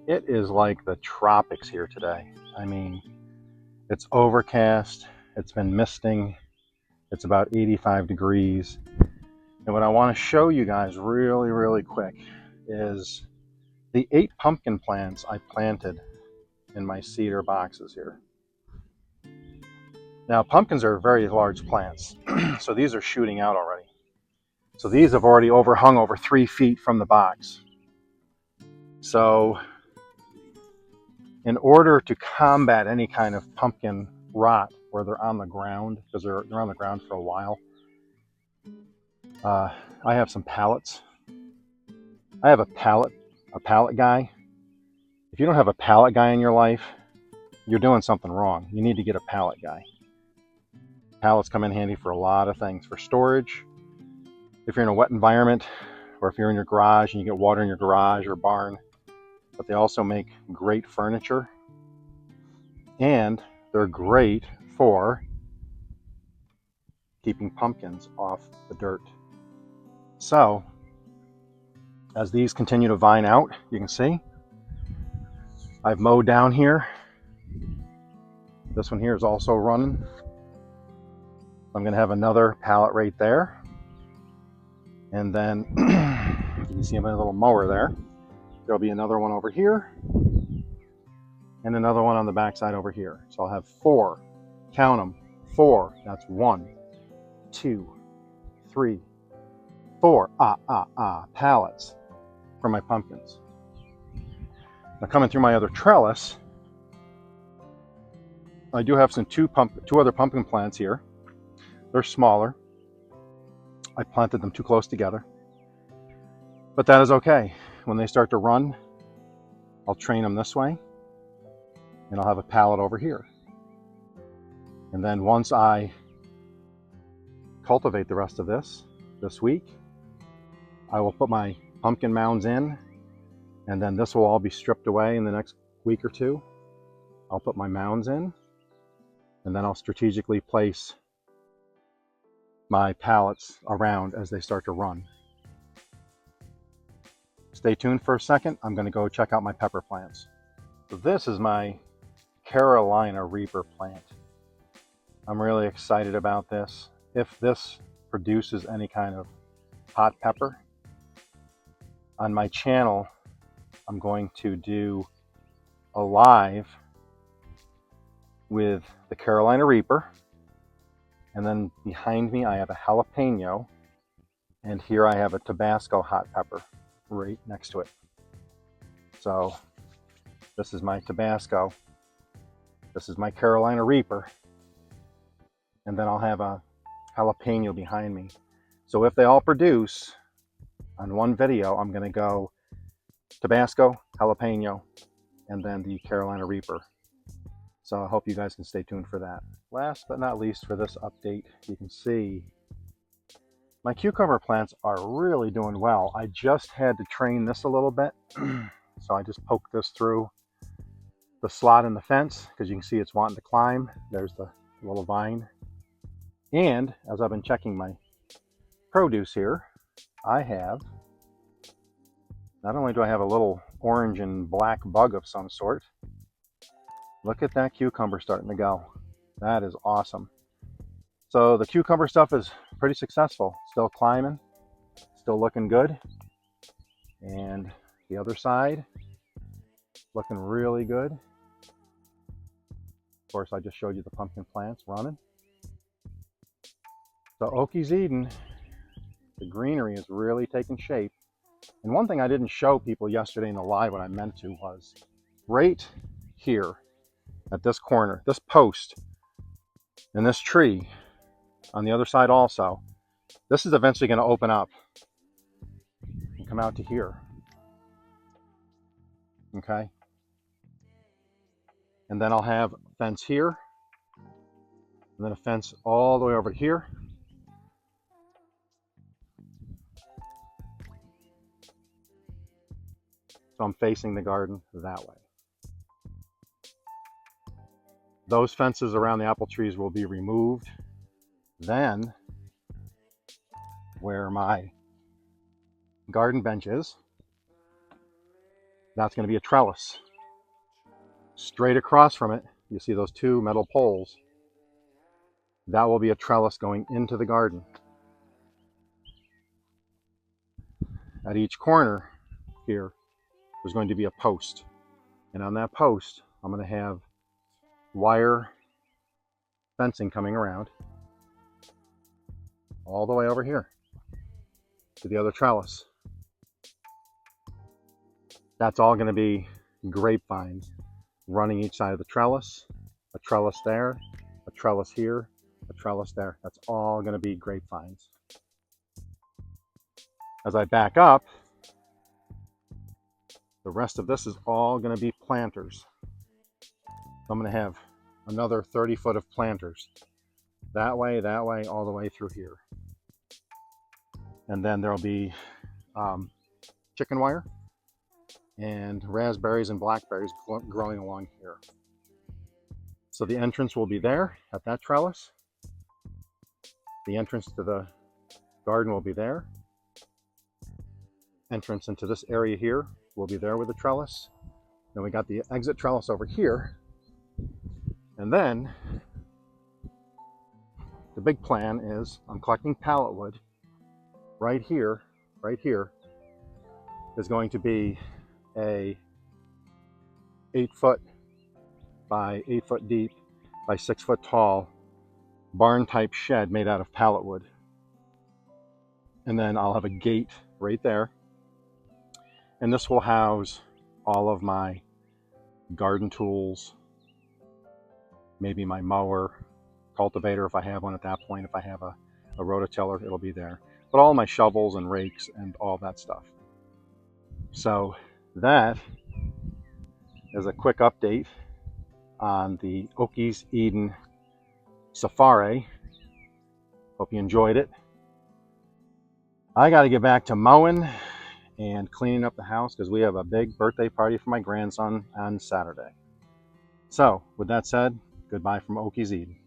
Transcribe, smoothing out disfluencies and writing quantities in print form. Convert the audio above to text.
It is like the tropics here today. I mean, it's overcast, it's been misting, it's about 85 degrees. And what I want to show you guys really quick is the 8 pumpkin plants I planted in my cedar boxes here. Now, pumpkins are very large plants, so these are shooting out already. So these have already overhung over 3 feet from the box. So in order to combat any kind of pumpkin rot where they're on the ground, because they're on the ground for a while, I have some pallets. I have a pallet guy. If you don't have a pallet guy in your life, you're doing something wrong. You need to get a pallet guy. Pallets come in handy for a lot of things. For storage, if you're in a wet environment, or if you're in your garage and you get water in your garage or barn. But they also make great furniture, and they're great for keeping pumpkins off the dirt. So as these continue to vine out, you can see I've mowed down here. This one here is also running. I'm going to have another pallet right there, and then you can see I'm in a little mower there. There'll be another one over here and another one on the backside over here. So I'll have 4, count them, 4, that's 1, 2, 3, 4 pallets for my pumpkins. Now coming through my other trellis, I do have some two other pumpkin plants here. They're smaller. I planted them too close together, but that is okay. When they start to run, I'll train them this way, and I'll have a pallet over here. And then once I cultivate the rest of this week, I will put my pumpkin mounds in, and then this will all be stripped away in the next week or two. I'll put my mounds in, and then I'll strategically place my pallets around as they start to run. Stay tuned for a second. I'm going to go check out my pepper plants. So this is my Carolina Reaper plant. I'm really excited about this. If this produces any kind of hot pepper, on my channel, I'm going to do a live with the Carolina Reaper, and then behind me I have a jalapeno, and here I have a Tabasco hot pepper right next to it. So this is my Tabasco, this is my Carolina Reaper, and then I'll have a jalapeno behind me. So if they all produce on one video, I'm going to go Tabasco, jalapeno, and then the Carolina Reaper. So I hope you guys can stay tuned for that. Last but not least for this update, you can see my cucumber plants are really doing well. I just had to train this a little bit. So I just poked this through the slot in the fence, because you can see it's wanting to climb. There's the little vine. And as I've been checking my produce here, I have, not only do I have a little orange and black bug of some sort, look at that cucumber starting to go. That is awesome. So the cucumber stuff is pretty successful. Still climbing, still looking good. And the other side, looking really good. Of course, I just showed you the pumpkin plants running. So Okie's eating. The greenery is really taking shape. And one thing I didn't show people yesterday in the live, what I meant to, was right here at this corner, this post, and this tree on the other side also, this is eventually going to open up and come out to here. Okay? And then I'll have a fence here, and then a fence all the way over here. So I'm facing the garden that way. Those fences around the apple trees will be removed. Then, where my garden bench is That's going to be a trellis. Straight across from it, you see those two metal poles. That will be a trellis going into the garden. At each corner here, there's going to be a post. And on that post, I'm going to have wire fencing coming around all the way over here to the other trellis. That's all going to be grapevines running each side of the trellis. A trellis there, a trellis here, a trellis there. That's all going to be grapevines. As I back up, the rest of this is all going to be planters. So I'm going to have another 30 foot of planters. That way, all the way through here. And then there'll be chicken wire and raspberries and blackberries growing along here. So the entrance will be there at that trellis. The entrance to the garden will be there. Entrance into this area here will be there with the trellis. Then we got the exit trellis over here. And then the big plan is I'm collecting pallet wood. Right here is going to be a 8 foot by 8 foot deep by 6 foot tall barn type shed made out of pallet wood. And then I'll have a gate right there. And this will house all of my garden tools, maybe my mower, cultivator if I have one at that point. If I have a rototiller, it'll be there. But all my shovels and rakes and all that stuff. So that is a quick update on the Okies Eden Safari. Hope you enjoyed it. I got to get back to mowing and cleaning up the house because we have a big birthday party for my grandson on Saturday. So with that said, goodbye from Okies Eden.